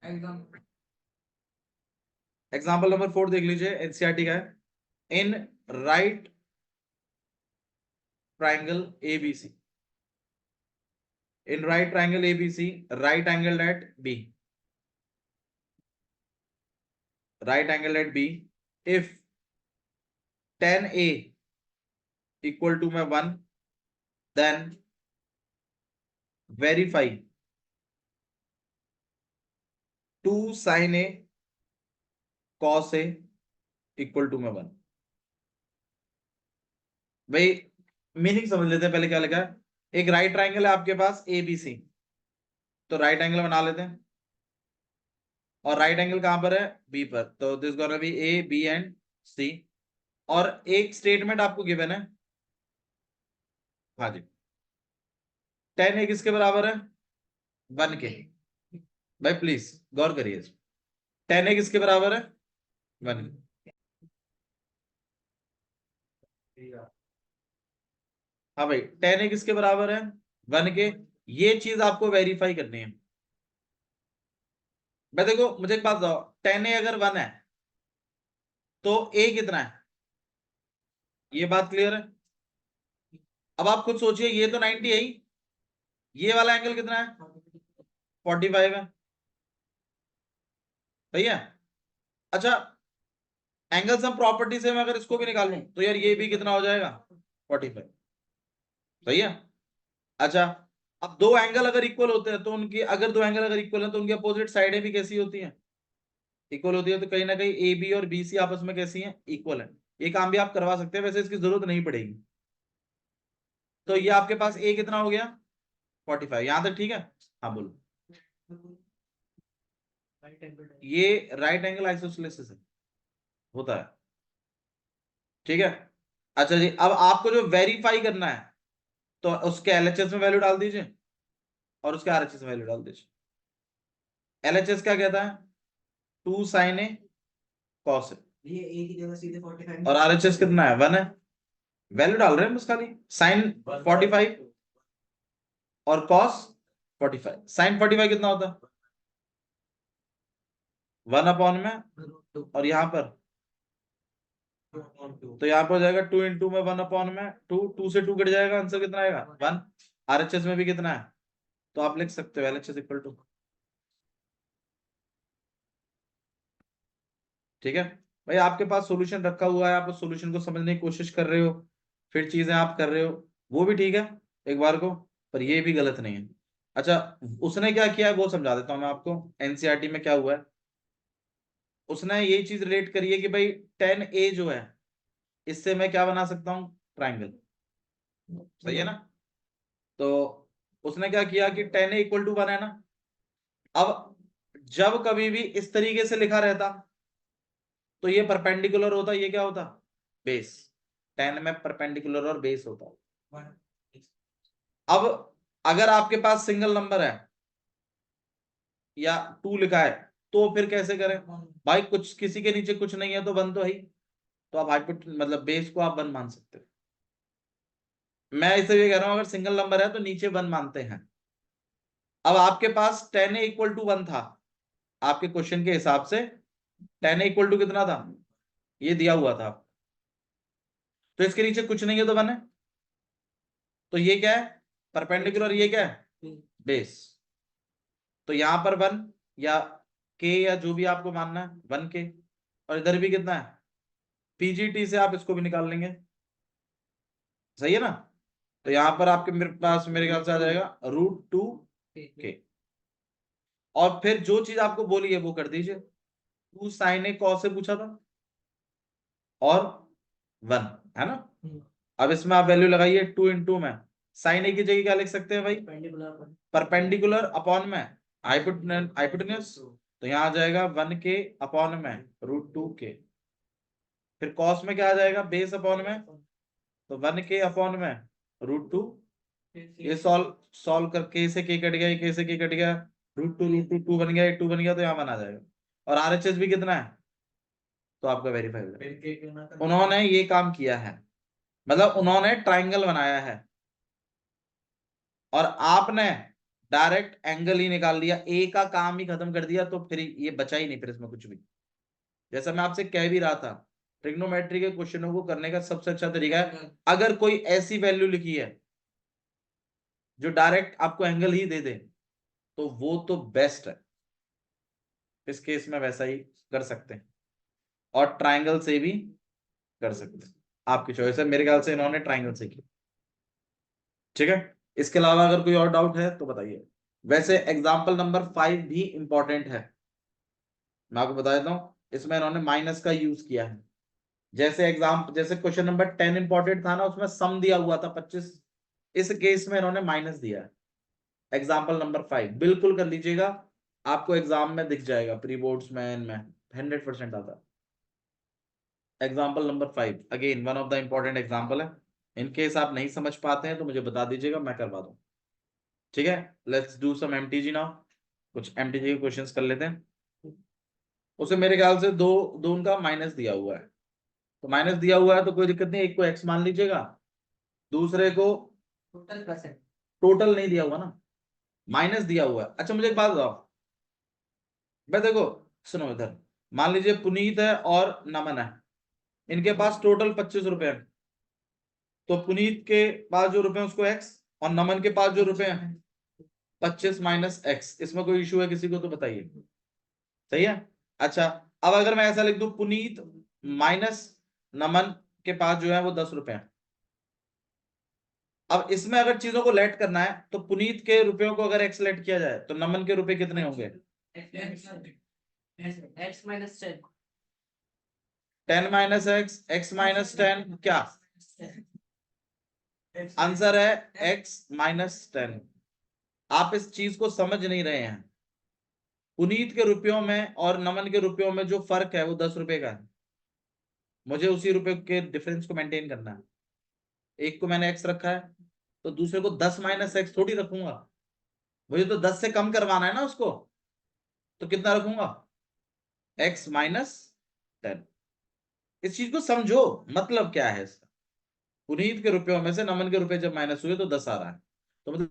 Example number 4 देख लीजिए, NCERT का है। In right triangle ABC, in right triangle ABC, right angle at B, right angle at B, if tan A equal to में 1, then verify 2 sin A cos A equal to में 1। भाई meaning समझ लेते हैं, पहले क्या लिखा है। एक राइट ट्राइंगल है आपके पास ए बी सी, तो राइट एंगल बना लेते हैं। और राइट एंगल कहां पर है, बी पर, तो this gonna be A B and C. और एक स्टेटमेंट आपको गिवन है, हाँ जी, tan A किसके बराबर है, 1 के। भाई प्लीज गौर करिए, tan A किसके बराबर है, 1 के। हाँ भाई, tan A किसके बराबर है, 1 के। ये चीज आपको वेरीफाई करनी है। मैं देखो, मुझे एक बात बताओ, tan A अगर 1 है तो A कितना है, ये बात क्लियर है। अब आप खुद सोचिए, ये तो 90 है ही, ये वाला एंगल कितना है, 45 है, सही है। अच्छा, एंगल सम प्रॉपर्टी से मैं अगर इसको भी निकालूं तो यार ये भी कितना हो जाएगा, 45, सही है। अच्छा, अब दो एंगल अगर इक्वल होते हैं तो उनकी, अगर दो एंगल अगर इक्वल है तो उनकी अपोजिट साइडें भी कैसी होती हैं, इक्वल होती है। तो कहीं ना कहीं ए बी और बी सी आपस में कैसी हैं, इक्वल है। ये काम भी आप करवा सकते हैं, वैसे इसकी जरूरत नहीं पड़ेगी। तो ये आपके पास ए कितना हो गया, 45, यहां तक ठीक है। हाँ बोलो। ये राइट एंगल आइसोसेलेसिस है, होता है, ठीक है। अच्छा जी, अब आपको जो वेरीफाई करना है तो उसके एलएचएस में वैल्यू डाल दीजिए और उसके आरएचएस में वैल्यू डाल दीजिए। एलएचएस क्या कहता है, 2 sin A cos A, ये ए की जगह सीधे 45 और आरएचएस कितना है, 1 है। वैल्यू डाल रहे हैं बस खाली, sin 45 और cos 45। sin 45 कितना होता है, 1 अपॉन में, और यहाँ पर तो यहाँ पर हो जाएगा 2 इंटू में 1 अपॉन में 2, 2 से 2 कट जाएगा, आंसर कितना आएगा, 1। आरएचएस में भी कितना है, तो आप लिख सकते हो एलएचएस इक्वल टू, ठीक है। भाई आपके पास सॉल्यूशन रखा हुआ है, आप उस सॉल्यूशन को समझने की कोशिश कर रहे हो, फिर चीजें आप कर रहे हो, वो भी ठीक है एक बार को, पर ये भी गलत नहीं है। अच्छा, उसने क्या किया है वो समझा देता हूं मैं आपको। एनसीईआरटी में क्या हुआ है, उसने ये चीज रिलेट करी है कि भाई tan A जो है, इससे मैं क्या बना सकता हूँ, ट्राइंगल, सही है ना। तो उसने क्या किया कि tan A इक्वल टू 1 है ना। अब जब कभी भी इस तरीके से लिखा रहता तो ये परपेंडिकुलर होता, ये क्या होता, बेस। tan में परपेंडिकुलर और बेस होता। अब अगर आपके पास सिंगल नंबर है या 2 लिखा है तो फिर कैसे करें, भाई कुछ किसी के नीचे कुछ नहीं है तो 1 तो है ही, तो आप हाइपोट मतलब बेस को आप 1 मान सकते हो। मैं इसे ये कह रहा हूं, अगर सिंगल नंबर है तो नीचे 1 मानते हैं। अब आपके पास tan A इक्वल टू 1 था, आपके क्वेश्चन के हिसाब से tan A इक्वल टू कितना था, ये दिया हुआ था, तो इसके नीचे कुछ नहीं है तो 1 है। तो ये क्या है, परपेंडिकुलर, ये क्या है, बेस। तो यहां पर 1 या के या जो भी आपको मानना है, 1 के। और इधर भी कितना है, पीजीटी से आप इसको भी निकाल लेंगे, सही है ना। तो यहां पर आपके मेरे पास मेरे ख्याल से आ जाएगा √2 के। और फिर जो चीज आपको बोली है वो कर दीजिए। 2 sin A cos से पूछा था और 1, है ना। अब इसमें आप वैल्यू लगाइए 2 इंटू में, sin A की जगह क्या लिख सकते हैं भाई, परपेंडिकुलर अपॉन में हाइपोटेन्यूज, तो यहाँ आ जाएगा 1 के अपॉन में √2 के। फिर cos में क्या आ जाएगा, बेस अपॉन में, तो 1 के अपॉन में √2। ये सॉल्व सॉल्व करके से के कट गया, के से के कट गया, √2 2 बन गया, 2 बन गया, तो यहाँ बन आ जाएगा। और आरएचएस भी कितना है, तो आपका वेरीफाई हो जाएगा। उन्होंने ये काम किया है, मतलब उन्होंने ट्राइंगल बनाया है, और आपने डायरेक्ट एंगल ही निकाल लिया, ए का काम ही खत्म कर दिया, तो फिर ये बचा ही नहीं फिर इसमें कुछ भी। जैसा मैं आपसे कह भी रहा था, ट्रिग्नोमेट्री के क्वेश्चनों को करने का सबसे अच्छा तरीका है, अगर कोई ऐसी वैल्यू लिखी है जो डायरेक्ट आपको एंगल ही दे दे, तो वो तो बेस्ट है। इस केस में वैसा ही कर सकते हैं, और ट्राइंगल से भी कर सकते हैं, आपकी चॉइस है। मेरे ख्याल से इन्होंने ट्राइंगल से की। ठीक है, इसके अलावा अगर कोई और डाउट है तो बताइए। वैसे एग्जाम्पल नंबर 5 भी इंपॉर्टेंट है, मैं आपको बता देता हूं, इसमें इन्होंने माइनस का यूज किया है। जैसे क्वेश्चन नंबर 10 इंपॉर्टेंट था ना, उसमें सम दिया हुआ था 25, इस केस में इन्होंने माइनस दिया है। एग्जाम्पल नंबर 5 बिल्कुल कर लीजिएगा, आपको एग्जाम में दिख जाएगा, प्री बोर्ड्स में 100% आता है। Example number 5 again one of the important example है, इन केस आप नहीं समझ पाते हैं तो मुझे बता दीजिएगा, मैं करवा दूं। ठीक है, let's do some MTG now. कुछ एमटीजी के क्वेश्चंस कर लेते हैं। उसे मेरे ख्याल से दो दो उनका माइनस दिया हुआ है, तो माइनस दिया हुआ है तो कोई दिक्कत नहीं, एक को एक्स मान लीजिएगा, दूसरे को टोटल प्लस है। टोटल नहीं दिया हुआ ना, माइनस दिया हुआ है। अच्छा मुझे एक बात बताओ, मैं देखो, सुनो इधर, मान लीजिए पुनीत है और नमन है, इनके पास टोटल 25 रुपए है, तो पुनीत के पास जो रुपए हैं उसको एक्स, और नमन के पास जो रुपए हैं 25 माइनस एक्स, इसमें कोई इशू है किसी को तो बताइए। सही है। अच्छा, अब अगर मैं ऐसा लिख दूं, पुनीत माइनस नमन के पास जो है वो 10 रुपए हैं। अब इसमें अगर चीजों को लेट करना है, तो पुनीत के रुपयों को अगर एक्स लेट किया जाए तो नमन के रुपए कितने होंगे? X minus 10। 10 minus x, x minus 10 क्या आंसर है? x-10। आप इस चीज को समझ नहीं रहे हैं, पुनीत के रुपयों में और नमन के रुपयों में जो फर्क है वो 10 रुपए का है, मुझे उसी रुपए के डिफरेंस को मेंटेन करना है। एक को मैंने एक्स रखा है, तो दूसरे को 10 माइनस एक्स थोड़ी रखूंगा, मुझे तो 10 से कम करवाना है ना उसको, तो कितना रखूंगा? x-10। इस चीज को समझो, मतलब क्या है इसका, पुनीत के रुपयों में से नमन के रुपए जब माइनस हुए तो 10 आ रहा है, तो मतलब